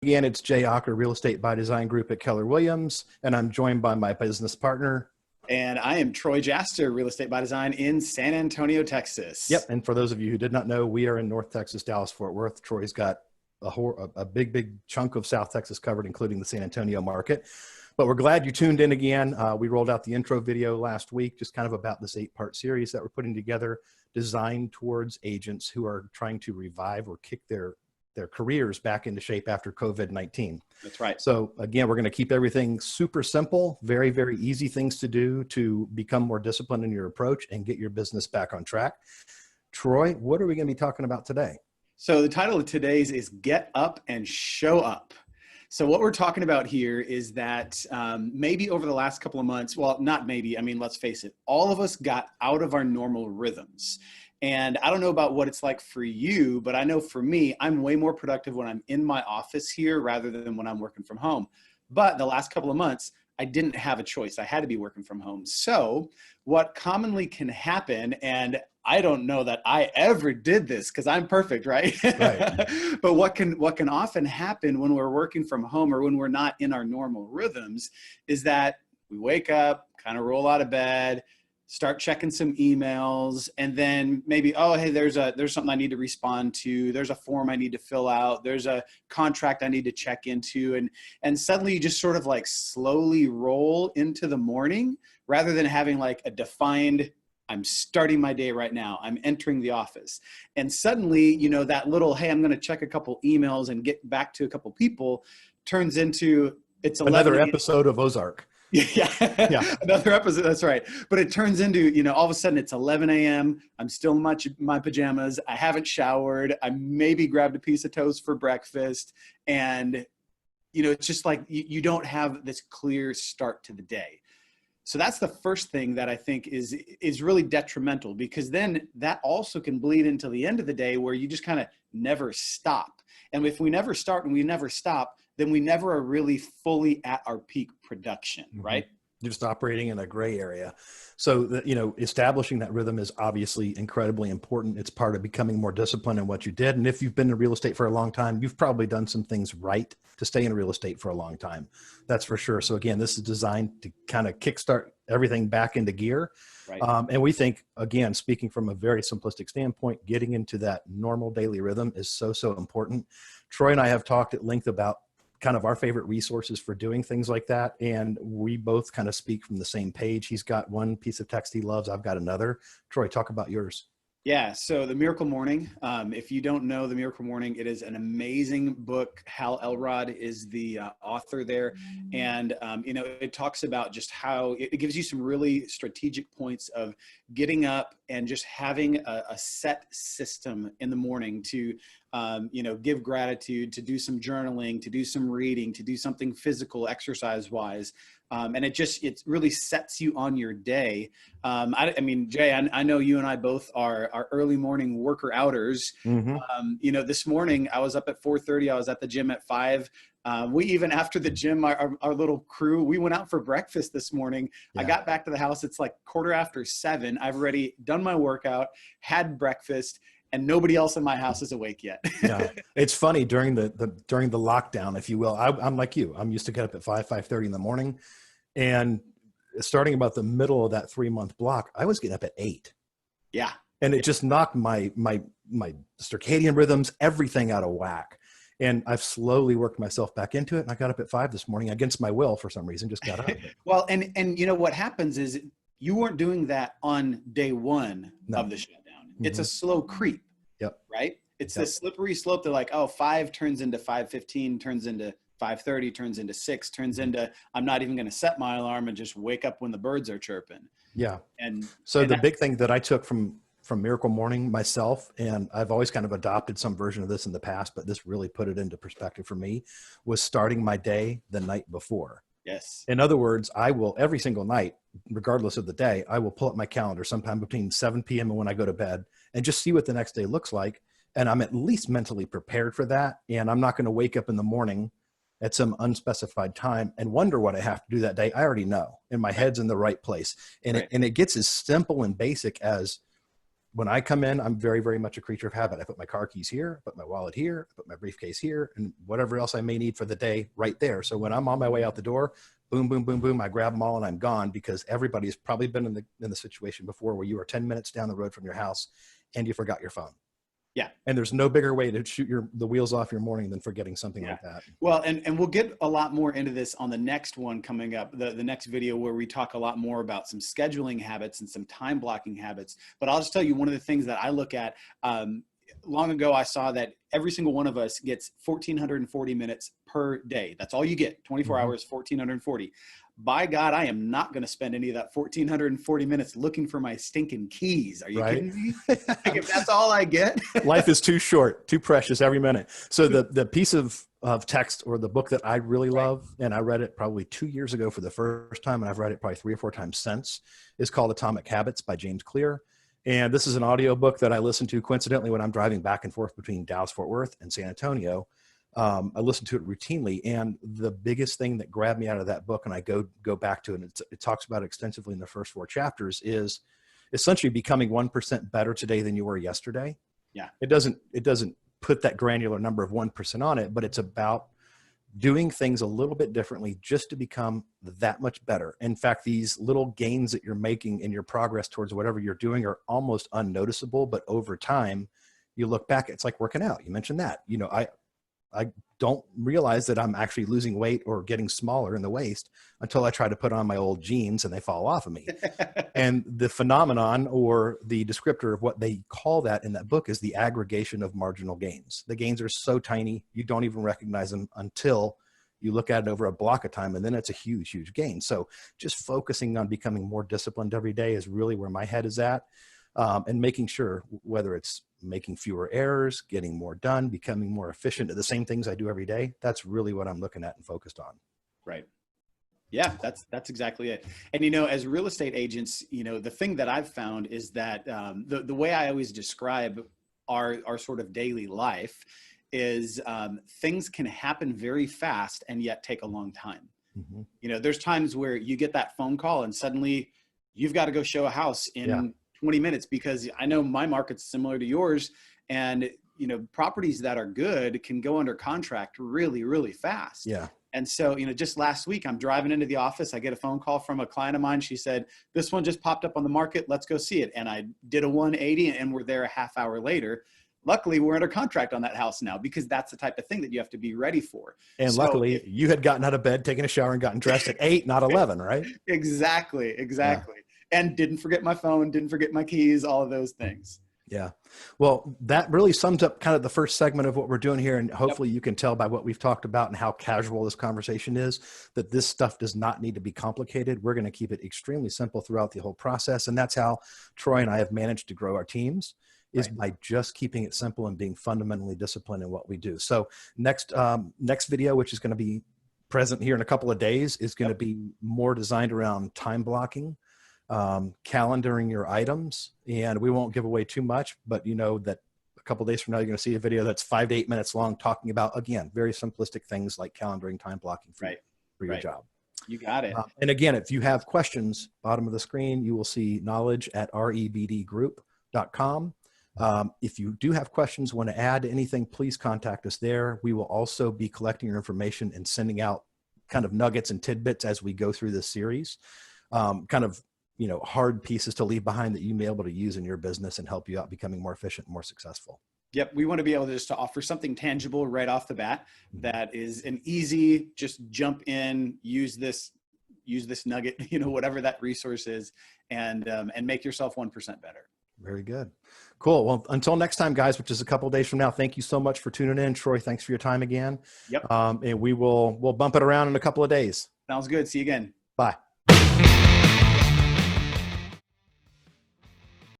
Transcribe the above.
Again, it's Jay Ocker, Real Estate by Design Group at Keller Williams, and I'm joined by my business partner. And I am Troy Jaster, Real Estate by Design in San Antonio, Texas. Yep, and for those of you who did not know, we are in North Texas, Dallas, Fort Worth. Troy's got a big chunk of South Texas covered, including the San Antonio market. But we're glad you tuned in again. We rolled out the intro video last week, just kind of about this 8-part series that we're putting together, designed towards agents who are trying to revive or kick their careers back into shape after COVID-19. That's right. So again, we're going to keep everything super simple, very, very easy things to do to become more disciplined in your approach and get your business back on track. Troy, what are we going to be talking about today? So the title of today's is Get Up and Show Up. So what we're talking about here is that maybe over the last couple of months, well, not maybe, I mean, let's face it, all of us got out of our normal rhythms. And I don't know about what it's like for you, but I know for me, I'm way more productive when I'm in my office here rather than when I'm working from home. But the last couple of months, I didn't have a choice. I had to be working from home. So what commonly can happen, and I don't know that I ever did this because I'm perfect, right? Right. But what can often happen when we're working from home or when we're not in our normal rhythms is that we wake up, kind of roll out of bed, start checking some emails, and then maybe, oh, hey, there's something I need to respond to. There's a form I need to fill out. There's a contract I need to check into. And suddenly you just sort of like slowly roll into the morning rather than having like a defined, I'm starting my day right now. I'm entering the office. And suddenly, you know, that little, hey, I'm going to check a couple emails and get back to a couple people turns into, it's another episode of Ozark. Yeah. Another episode. That's right. But it turns into, you know, all of a sudden it's 11 a.m. I'm still in my pajamas. I haven't showered. I maybe grabbed a piece of toast for breakfast. And, you know, it's just like you don't have this clear start to the day. So that's the first thing that I think is really detrimental, because then that also can bleed into the end of the day where you just kind of never stop. And if we never start and we never stop, then we never are really fully at our peak production, right? You're just operating in a gray area. So, you know, establishing that rhythm is obviously incredibly important. It's part of becoming more disciplined in what you did. And if you've been in real estate for a long time, you've probably done some things right to stay in real estate for a long time. That's for sure. So again, this is designed to kind of kickstart everything back into gear. Right. And we think, again, speaking from a very simplistic standpoint, getting into that normal daily rhythm is so important. Troy and I have talked at length about kind of our favorite resources for doing things like that. And we both kind of speak from the same page. He's got one piece of text he loves. I've got another. Troy, talk about yours. Yeah. So The Miracle Morning, if you don't know The Miracle Morning, it is an amazing book. Hal Elrod is the author there. And, you know, it talks about just how it gives you some really strategic points of getting up and just having a set system in the morning to, you know, give gratitude, to do some journaling, to do some reading, to do something physical, exercise wise. And it really sets you on your day. I mean, Jay, I know you and I both are early morning worker outers. You know, this morning I was up at 4:30. I was at the gym at 5. We even after the gym, our little crew, we went out for breakfast this morning. Yeah. I got back to the house. It's like 7:15. I've already done my workout, had breakfast, and nobody else in my house is awake yet. Yeah, it's funny during the lockdown, if you will. I'm like you. I'm used to get up at 5:30 in the morning, and starting about the middle of that 3-month block, I was getting up at 8. Yeah, and it just knocked my circadian rhythms, everything out of whack. And I've slowly worked myself back into it. And I got up at 5 this morning against my will for some reason, just got up. Well, and you know what happens is you weren't doing that on day one of the shutdown. It's a slow creep. Yep. Right? It's this slippery slope. They're like, oh, 5 turns into 5:15, turns into 5:30, turns into 6, turns into, I'm not even going to set my alarm and just wake up when the birds are chirping. Yeah. And the big thing that I took from Miracle Morning myself, and I've always kind of adopted some version of this in the past, but this really put it into perspective for me, was starting my day the night before. Yes. In other words, I will every single night, regardless of the day, I will pull up my calendar sometime between 7 p.m. and when I go to bed and just see what the next day looks like. And I'm at least mentally prepared for that. And I'm not going to wake up in the morning at some unspecified time and wonder what I have to do that day. I already know, and my head's in the right place. And, it gets as simple and basic as when I come in, I'm very, very much a creature of habit. I put my car keys here, I put my wallet here, I put my briefcase here, and whatever else I may need for the day right there. So when I'm on my way out the door, boom, boom, boom, boom, I grab them all and I'm gone, because everybody's probably been in the situation before where you are 10 minutes down the road from your house and you forgot your phone. Yeah. And there's no bigger way to shoot the wheels off your morning than forgetting something like that. Well, and we'll get a lot more into this on the next one coming up, the next video, where we talk a lot more about some scheduling habits and some time blocking habits. But I'll just tell you, one of the things that I look at, long ago, I saw that every single one of us gets 1,440 minutes per day. That's all you get, 24 hours, 1,440. By God, I am not going to spend any of that 1,440 minutes looking for my stinking keys. Are you kidding me? Like, if that's all I get. Life is too short, too precious every minute. So the piece of text or the book that I really love, and I read it probably 2 years ago for the first time, and I've read it probably 3 or 4 times since, is called Atomic Habits by James Clear. And this is an audio book that I listen to coincidentally when I'm driving back and forth between Dallas-Fort Worth and San Antonio. I listen to it routinely, and the biggest thing that grabbed me out of that book, and I go back to it, and it talks about it extensively in the first 4 chapters, is essentially becoming 1% better today than you were yesterday. Yeah. It doesn't put that granular number of 1% on it, but it's about doing things a little bit differently just to become that much better. In fact, these little gains that you're making in your progress towards whatever you're doing are almost unnoticeable, but over time you look back, it's like working out. You mentioned that, you know, I don't realize that I'm actually losing weight or getting smaller in the waist until I try to put on my old jeans and they fall off of me. And the phenomenon, or the descriptor of what they call that in that book, is the aggregation of marginal gains. The gains are so tiny, you don't even recognize them until you look at it over a block of time, and then it's a huge, huge gain. So just focusing on becoming more disciplined every day is really where my head is at. And making sure, whether it's making fewer errors, getting more done, becoming more efficient at the same things I do every day, that's really what I'm looking at and focused on. Right. Yeah, that's exactly it. And, you know, as real estate agents, you know, the thing that I've found is that the way I always describe our sort of daily life is things can happen very fast and yet take a long time. Mm-hmm. You know, there's times where you get that phone call and suddenly you've got to go show a house in 20 minutes, because I know my market's similar to yours, and, you know, properties that are good can go under contract really, really fast. Yeah. And so, you know, just last week, I'm driving into the office. I get a phone call from a client of mine. She said, this one just popped up on the market. Let's go see it. And I did a 180, and we're there a half hour later. Luckily, we're under contract on that house now, because that's the type of thing that you have to be ready for. And so, luckily, you had gotten out of bed, taken a shower, and gotten dressed at 8, not 11, right? Exactly. Yeah. And didn't forget my phone, didn't forget my keys, all of those things. Yeah. Well, that really sums up kind of the first segment of what we're doing here. And hopefully you can tell by what we've talked about and how casual this conversation is, that this stuff does not need to be complicated. We're going to keep it extremely simple throughout the whole process. And that's how Troy and I have managed to grow our teams, is by just keeping it simple and being fundamentally disciplined in what we do. So next video, which is going to be present here in a couple of days, is going to be more designed around time blocking, calendaring your items, and we won't give away too much, but you know that a couple of days from now, you're going to see a video that's 5 to 8 minutes long, talking about, again, very simplistic things like calendaring, time blocking for your job. You got it. And again, if you have questions, bottom of the screen, you will see knowledge@rebdgroup.com. If you do have questions, want to add anything, please contact us there. We will also be collecting your information and sending out kind of nuggets and tidbits as we go through this series, kind of, you know, hard pieces to leave behind that you may be able to use in your business and help you out becoming more efficient, more successful. Yep. We want to be able to just to offer something tangible right off the bat that is an easy, just jump in, use this nugget, you know, whatever that resource is, and make yourself 1% better. Very good. Cool. Well, until next time, guys, which is a couple of days from now, thank you so much for tuning in. Troy, thanks for your time again. Yep. And we'll bump it around in a couple of days. Sounds good. See you again. Bye.